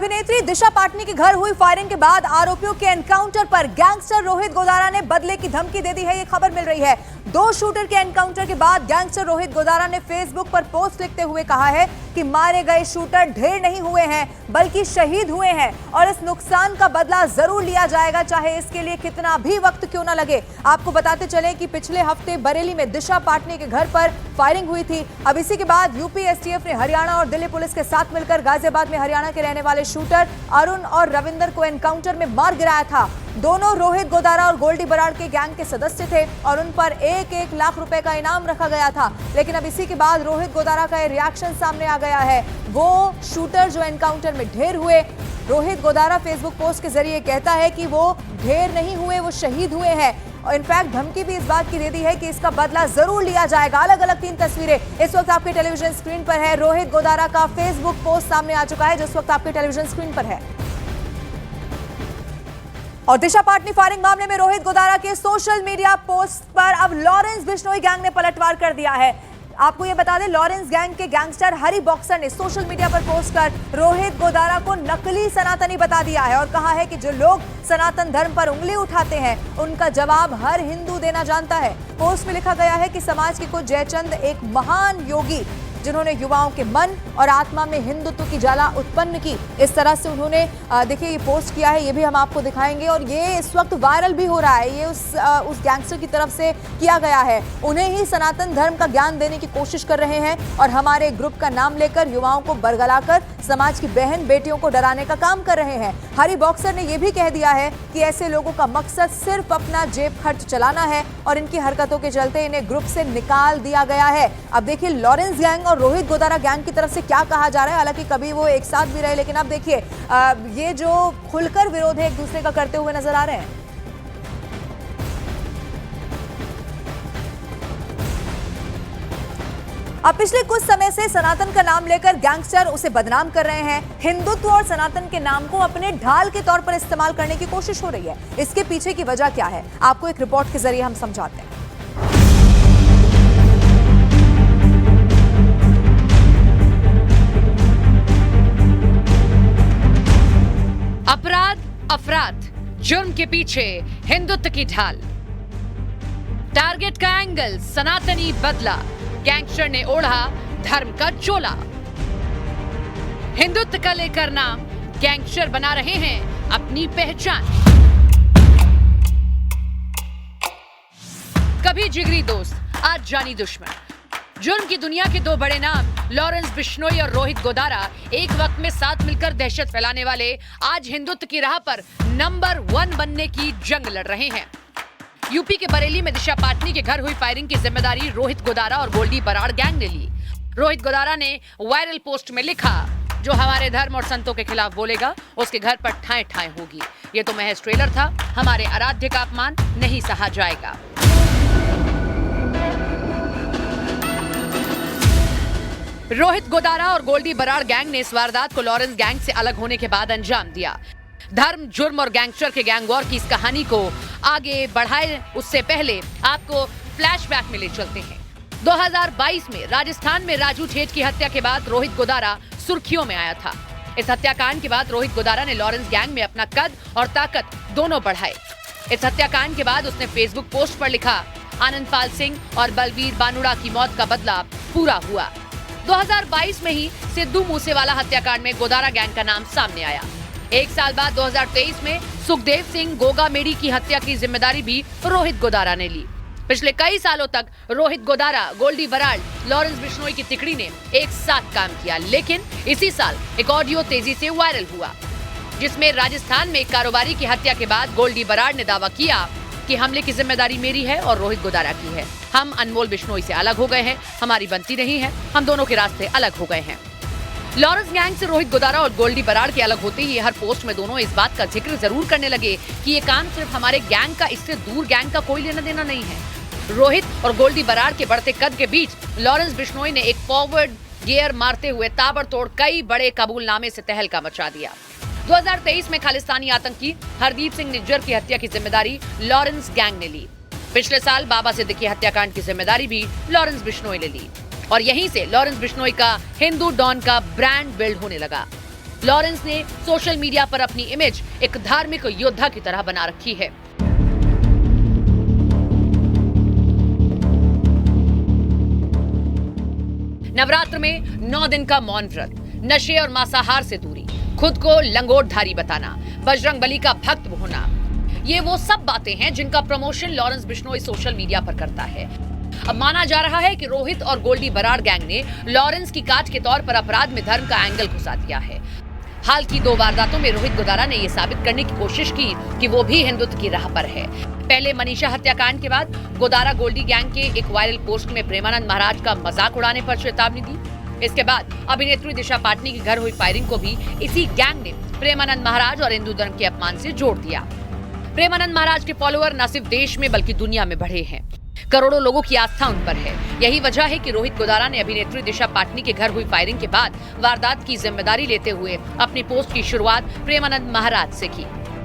अभिनेत्री दिशा पाटनी के घर हुई फायरिंग के बाद आरोपियों के एनकाउंटर पर गैंगस्टर रोहित गोदारा ने बदले की धमकी दे दी है। ये खबर मिल रही है। दो शूटर के एनकाउंटर के बाद गैंगस्टर रोहित गोदारा ने फेसबुक पर पोस्ट लिखते हुए कहा है कि मारे गए शूटर ढेर नहीं हुए हैं बल्कि शहीद हुए हैं और इस नुकसान का बदला जरूर लिया जाएगा, चाहे इसके लिए कितना भी वक्त क्यों ना लगे। आपको बताते चलें कि पिछले हफ्ते बरेली में दिशा पाटनी के घर पर फायरिंग हुई थी। अब इसी के बाद यूपी एसटीएफ ने हरियाणा और दिल्ली पुलिस के साथ मिलकर गाजियाबाद में हरियाणा के रहने वाले शूटर अरुण और रविंदर को एनकाउंटर में मार गिराया था। दोनों रोहित गोदारा और गोल्डी बराड़ के गैंग के सदस्य थे और उन पर 1-1 लाख रुपए का इनाम रखा गया था। लेकिन अब इसी के बाद रोहित गोदारा का रिएक्शन सामने आ गया है। वो शूटर जो एनकाउंटर में ढेर हुए, रोहित गोदारा फेसबुक पोस्ट के जरिए कहता है कि वो ढेर नहीं हुए, वो शहीद हुए हैं और इनफैक्ट धमकी भी इस बात की दे दी है कि इसका बदला जरूर लिया जाएगा। अलग अलग 3 तस्वीरें इस वक्त आपके टेलीविजन स्क्रीन पर है। रोहित गोदारा का फेसबुक पोस्ट सामने आ चुका है जो इस वक्त आपके टेलीविजन स्क्रीन पर है। और दिशा पाटनी फायरिंग मामले में रोहित गोदारा के सोशल मीडिया पोस्ट पर अब लॉरेंस बिश्नोई गैंग ने पलटवार कर दिया है। आपको यह बता दें, लॉरेंस गैंग के गैंगस्टर हरी बॉक्सर ने सोशल मीडिया पर पोस्ट कर रोहित गोदारा को नकली सनातनी बता दिया है और कहा है कि जो लोग सनातन धर्म पर उंगली उठाते हैं उनका जवाब हर हिंदू देना जानता है। पोस्ट में लिखा गया है कि समाज के कुछ जयचंद एक महान योगी जिन्होंने युवाओं के मन और आत्मा में हिंदुत्व की ज्वाला उत्पन्न की। इस तरह से उन्होंने देखिए ये पोस्ट किया है, ये भी हम आपको दिखाएंगे और ये इस वक्त वायरल भी हो रहा है। ये उस गैंगस्टर की तरफ से किया गया है। उन्हें ही सनातन धर्म का ज्ञान देने की कोशिश कर रहे हैं और हमारे ग्रुप का नाम लेकर युवाओं को बरगलाकर समाज की बहन बेटियों को डराने का काम कर रहे हैं। हरी बॉक्सर ने यह भी कह दिया है कि ऐसे लोगों का मकसद सिर्फ अपना जेब खर्च चलाना है और इनकी हरकतों के चलते इन्हें ग्रुप से निकाल दिया गया है। अब देखिए लॉरेंस गैंग और रोहित गोदारा गैंग की तरफ से क्या कहा जा रहा है। हालांकि कभी वो एक साथ भी रहे, लेकिन अब देखिए ये जो खुलकर विरोध है एक दूसरे का करते हुए नजर आ रहे हैं। अब पिछले कुछ समय से सनातन का नाम लेकर गैंगस्टर उसे बदनाम कर रहे हैं। हिंदुत्व और सनातन के नाम को अपने ढाल के तौर पर इस्तेमाल करने की कोशिश हो रही है। इसके पीछे की वजह क्या है, आपको एक रिपोर्ट के जरिए हम समझाते हैं। अपराध अफराद, जुर्म के पीछे हिंदुत्व की ढाल, टारगेट का एंगल सनातनी बदला, गैंगस्टर ने ओढ़ा धर्म का चोला। हिंदुत्व का लेकर नाम गैंगस्टर बना रहे हैं अपनी पहचान। कभी जिगरी दोस्त, आज जानी दुश्मन। जुर्म की दुनिया के 2 बड़े नाम लॉरेंस बिश्नोई और रोहित गोदारा एक वक्त में साथ मिलकर दहशत फैलाने वाले आज हिंदुत्व की राह पर नंबर 1 बनने की जंग लड़ रहे हैं। यूपी के बरेली में दिशा पाटनी के घर हुई फायरिंग की जिम्मेदारी रोहित गोदारा और गोल्डी बराड़ गैंग ने ली। रोहित गोदारा ने वायरल पोस्ट में लिखा, जो हमारे धर्म और संतों के खिलाफ बोलेगा उसके घर पर ठाए ठाए होगी। ये तो महज ट्रेलर था, हमारे आराध्य का अपमान नहीं सहा जाएगा। रोहित गोदारा और गोल्डी बराड़ गैंग ने इस वारदात को लॉरेंस गैंग से अलग होने के बाद अंजाम दिया। धर्म, जुर्म और गैंगस्टर के गैंग वॉर की इस कहानी को आगे बढ़ाए उससे पहले आपको फ्लैशबैक में ले चलते हैं। 2022 में राजस्थान में राजू ठेठ की हत्या के बाद रोहित गोदारा सुर्खियों में आया था। इस हत्याकांड के बाद रोहित गोदारा ने लॉरेंस गैंग में अपना कद और ताकत दोनों बढ़ाए। इस हत्याकांड के बाद उसने फेसबुक पोस्ट पर लिखा, आनंदपाल सिंह और बलवीर बानुड़ा की मौत का बदला पूरा हुआ। 2022 में ही सिद्धू मूसेवाला हत्याकांड में गोदारा गैंग का नाम सामने आया। एक साल बाद 2023 में सुखदेव सिंह गोगा मेडी की हत्या की जिम्मेदारी भी रोहित गोदारा ने ली। पिछले कई सालों तक रोहित गोदारा, गोल्डी बराड़, लॉरेंस बिश्नोई की तिकड़ी ने एक साथ काम किया, लेकिन इसी साल एक ऑडियो तेजी से वायरल हुआ जिसमें राजस्थान में एक कारोबारी की हत्या के बाद गोल्डी बराड़ ने दावा किया कि हमले की जिम्मेदारी मेरी है और रोहित गोदारा की है। हम अनमोल बिश्नोई से अलग हो गए हैं, हमारी बनती नहीं है, हम दोनों के रास्ते अलग हो गए हैं। लॉरेंस गैंग से रोहित गोदारा और गोल्डी बराड़ के अलग होते ही हर पोस्ट में दोनों इस बात का जिक्र जरूर करने लगे कि ये काम सिर्फ हमारे गैंग का, इससे दूर गैंग का कोई लेना देना नहीं है। रोहित और गोल्डी बराड़ के बढ़ते कद के बीच लॉरेंस बिश्नोई ने एक फॉरवर्ड गियर मारते हुए ताबड़तोड़ कई बड़े कबूलनामे से तहलका मचा दिया। 2023 में खालिस्तानी आतंकी हरदीप सिंह निज्जर की हत्या की जिम्मेदारी लॉरेंस गैंग ने ली। पिछले साल बाबा सिद्दीकी हत्याकांड की जिम्मेदारी भी लॉरेंस बिश्नोई ने ली और यहीं से लॉरेंस बिश्नोई का हिंदू डॉन का ब्रांड बिल्ड होने लगा। लॉरेंस ने सोशल मीडिया पर अपनी इमेज एक धार्मिक योद्धा की तरह बना रखी है। नवरात्र में 9 दिन का मौन व्रत, नशे और मांसाहार से दूरी, खुद को लंगोटधारी बताना, बजरंगबली का भक्त होना, ये वो सब बातें हैं जिनका promotion Lawrence Bishnoi social media पर करता है। अब माना जा रहा है कि रोहित और गोल्डी बराड़ गैंग ने लॉरेंस की काट के तौर पर अपराध में धर्म का एंगल घुसा दिया है। हाल की 2 वारदातों में रोहित गोदारा ने यह साबित करने की कोशिश की कि वो भी हिंदुत्व की राह पर है। पहले मनीषा हत्याकांड के बाद गोदारा गोल्डी गैंग के एक वायरल पोस्ट में प्रेमानंद महाराज का मजाक उड़ाने पर चेतावनी दी। इसके बाद अभिनेत्री दिशा पाटनी के घर हुई फायरिंग को भी इसी गैंग ने प्रेमानंद महाराज और हिंदू धर्म के अपमान से जोड़ दिया। प्रेमानंद महाराज के फॉलोअर न सिर्फ देश में बल्कि दुनिया में बढ़े हैं। करोड़ों लोगों की आस्था उन पर है। यही वजह है कि रोहित गोदारा ने अभिनेत्री दिशा पाटनी के घर हुई फायरिंग के बाद वारदात की जिम्मेदारी लेते हुए अपनी पोस्ट की शुरुआत प्रेमानंद महाराज से की।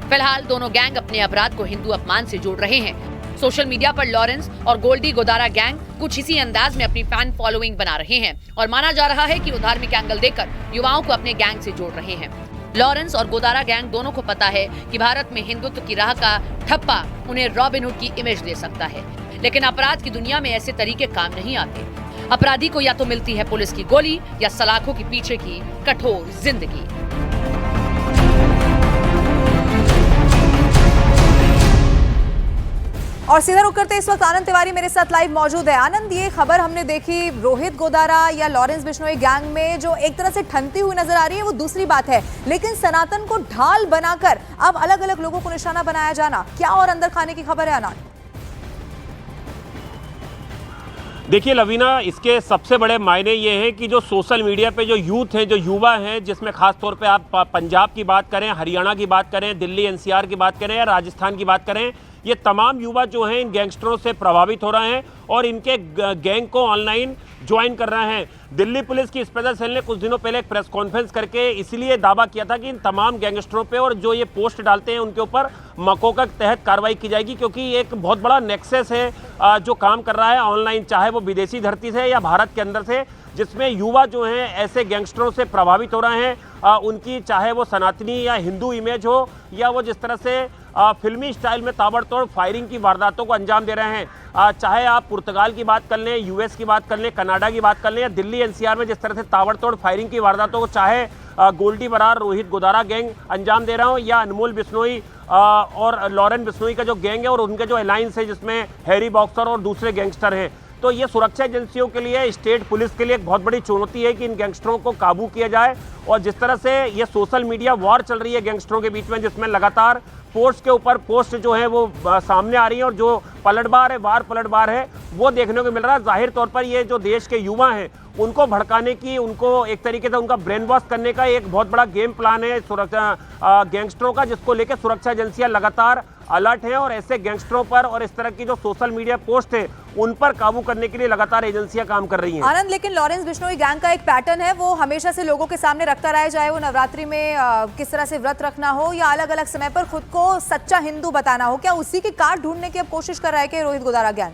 फिलहाल दोनों गैंग अपने अपराध को हिंदू अपमान से जोड़ रहे हैं। सोशल मीडिया पर लॉरेंस और गोल्डी गोदारा गैंग कुछ इसी अंदाज में अपनी फैन फॉलोइंग बना रहे हैं और माना जा रहा है कि वो धार्मिक एंगल देकर युवाओं को अपने गैंग से जोड़ रहे हैं। लॉरेंस और गोदारा गैंग दोनों को पता है कि भारत में हिंदुत्व की राह का ठप्पा उन्हें रॉबिनहुड की इमेज दे सकता है, लेकिन अपराध की दुनिया में ऐसे तरीके काम नहीं आते। अपराधी को या तो मिलती है पुलिस की गोली या सलाखों के पीछे की कठोर जिंदगी। और सीधा रुक करते इस वक्त आनंद तिवारी मेरे साथ लाइव मौजूद है। आनंद, ये खबर हमने देखी रोहित गोदारा या लॉरेंस बिश्नोई गैंग में जो एक तरह से ठनती हुई नजर आ रही है वो दूसरी बात है, लेकिन सनातन को ढाल बनाकर अब अलग अलग लोगों को निशाना बनाया जाना, क्या और अंदर खाने की खबर है आनंद? देखिए लवीना, इसके सबसे बड़े मायने ये हैं कि जो सोशल मीडिया पे जो यूथ हैं, जो युवा हैं, जिसमें खास तौर पे आप पंजाब की बात करें, हरियाणा की बात करें, दिल्ली एनसीआर की बात करें या राजस्थान की बात करें, ये तमाम युवा जो हैं इन गैंगस्टरों से प्रभावित हो रहे हैं और इनके गैंग को ऑनलाइन ज्वाइन कर रहे हैं। दिल्ली पुलिस की स्पेशल सेल ने कुछ दिनों पहले एक प्रेस कॉन्फ्रेंस करके इसलिए दावा किया था कि इन तमाम गैंगस्टरों पे और जो ये पोस्ट डालते हैं उनके ऊपर मकोका के तहत कार्रवाई की जाएगी, क्योंकि ये एक बहुत बड़ा नेक्सस है जो काम कर रहा है ऑनलाइन, चाहे वो विदेशी धरती से या भारत के अंदर से, जिसमें युवा जो हैं ऐसे गैंगस्टरों से प्रभावित हो रहे हैं। उनकी चाहे वो सनातनी या हिंदू इमेज हो या वो जिस तरह से फिल्मी स्टाइल में ताबड़तोड़ फायरिंग की वारदातों को अंजाम दे रहे हैं, चाहे आप पुर्तगाल की बात कर लें, यूएस की बात कर लें, कनाडा की बात कर लें या दिल्ली एनसीआर में जिस तरह से ताबड़तोड़ फायरिंग की वारदातों को चाहे गोल्डी बराड़ रोहित गोदारा गैंग अंजाम दे रहा हो या अनमोल बिश्नोई और लॉरेंस बिश्नोई का जो गैंग है और उनके जो अलायंस है जिसमें हैरी बॉक्सर और दूसरे गैंगस्टर हैं, तो ये सुरक्षा एजेंसियों के लिए, स्टेट पुलिस के लिए एक बहुत बड़ी चुनौती है कि इन गैंगस्टरों को काबू किया जाए। और जिस तरह से ये सोशल मीडिया वॉर चल रही है गैंगस्टरों के बीच में, जिसमें लगातार पोस्ट के ऊपर पोस्ट जो है वो सामने आ रही है और जो पलटवार है, वार पलटवार है, वो देखने को मिल रहा है। जाहिर तौर पर ये जो देश के युवा हैं उनको भड़काने की, उनको एक तरीके से उनका ब्रेन वॉश करने का एक बहुत बड़ा गेम प्लान है सुरक्षा गैंगस्टरों का, जिसको लेकर सुरक्षा एजेंसियां लगातार अलर्ट हैं और ऐसे गैंगस्टरों पर और इस तरह की जो सोशल मीडिया पोस्ट है उन पर काबू करने के लिए लगातार एजेंसियां काम कर रही हैं। आनंद, लेकिन लॉरेंस बिश्नोई गैंग का एक पैटर्न है, वो हमेशा से लोगों के सामने रखता रहा है, चाहे वो नवरात्रि में किस तरह से व्रत रखना हो या अलग अलग समय पर खुद को सच्चा हिंदू बताना हो। क्या उसी की काट ढूंढने की अब कोशिश कर रहा है कि रोहित गोदारा गैंग?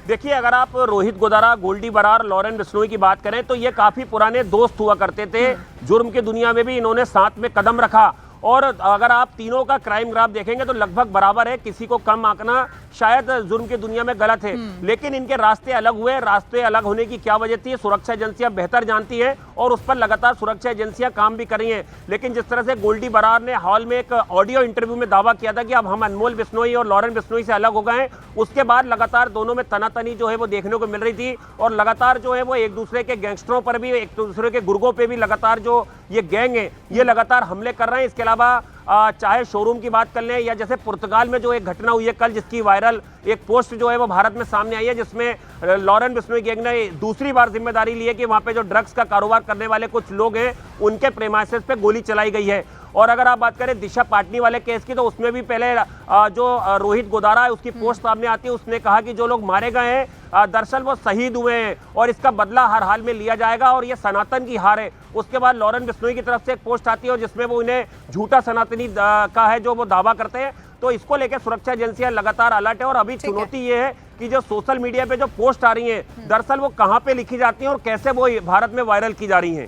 देखिए, अगर आप रोहित गोदारा, गोल्डी बराड़, लॉरेंस बिश्नोई की बात करें तो ये काफी पुराने दोस्त हुआ करते थे। जुर्म की दुनिया में भी इन्होंने साथ में कदम रखा और अगर आप तीनों का क्राइम ग्राफ देखेंगे तो लगभग बराबर है, किसी को कम आंकना शायद जुर्म की दुनिया में गलत है। लेकिन इनके रास्ते अलग हुए। रास्ते अलग होने की क्या वजह थी, सुरक्षा एजेंसियां बेहतर जानती हैं और उस पर लगातार सुरक्षा एजेंसियां काम भी कर रही हैं। लेकिन जिस तरह से गोल्डी बराड़ ने हाल में एक ऑडियो इंटरव्यू में दावा किया था कि अब हम अनमोल बिश्नोई और लॉरेंस बिश्नोई से अलग हो गए हैं, उसके बाद लगातार दोनों में तनातनी जो है वो देखने को मिल रही थी और लगातार जो है वो एक दूसरे के गैंगस्टरों पर भी, एक दूसरे के गुर्गों पे भी लगातार जो ये गैंग है ये लगातार हमले कर रहे हैं। इसके अलावा चाहे शोरूम की बात कर लें या जैसे पुर्तगाल में जो एक घटना हुई है कल, जिसकी वायरल एक पोस्ट जो है वो भारत में सामने आई है, जिसमें लॉरेंस बिश्नोई गैंग ने दूसरी बार जिम्मेदारी ली है कि वहां पे जो ड्रग्स का कारोबार करने वाले कुछ लोग हैं उनके प्रेमाइसेस पे गोली चलाई गई है। और अगर आप बात करें दिशा पाटनी वाले केस की, तो उसमें भी पहले जो रोहित गोदारा है उसकी पोस्ट सामने आती है, उसने कहा कि जो लोग मारे गए हैं दरअसल वो शहीद हुए हैं और इसका बदला हर हाल में लिया जाएगा और ये सनातन की हार है। उसके बाद लॉरेंस बिश्नोई की तरफ से एक पोस्ट आती है और जिसमें वो इन्हें झूठा सनातनी का है जो वो दावा करते हैं। तो इसको लेकर सुरक्षा एजेंसियां लगातार अलर्ट है और अभी चुनौती ये है कि जो सोशल मीडिया पे जो पोस्ट आ रही हैं दरअसल वो कहां पे लिखी जाती हैं और कैसे वो भारत में वायरल की जा रही हैं।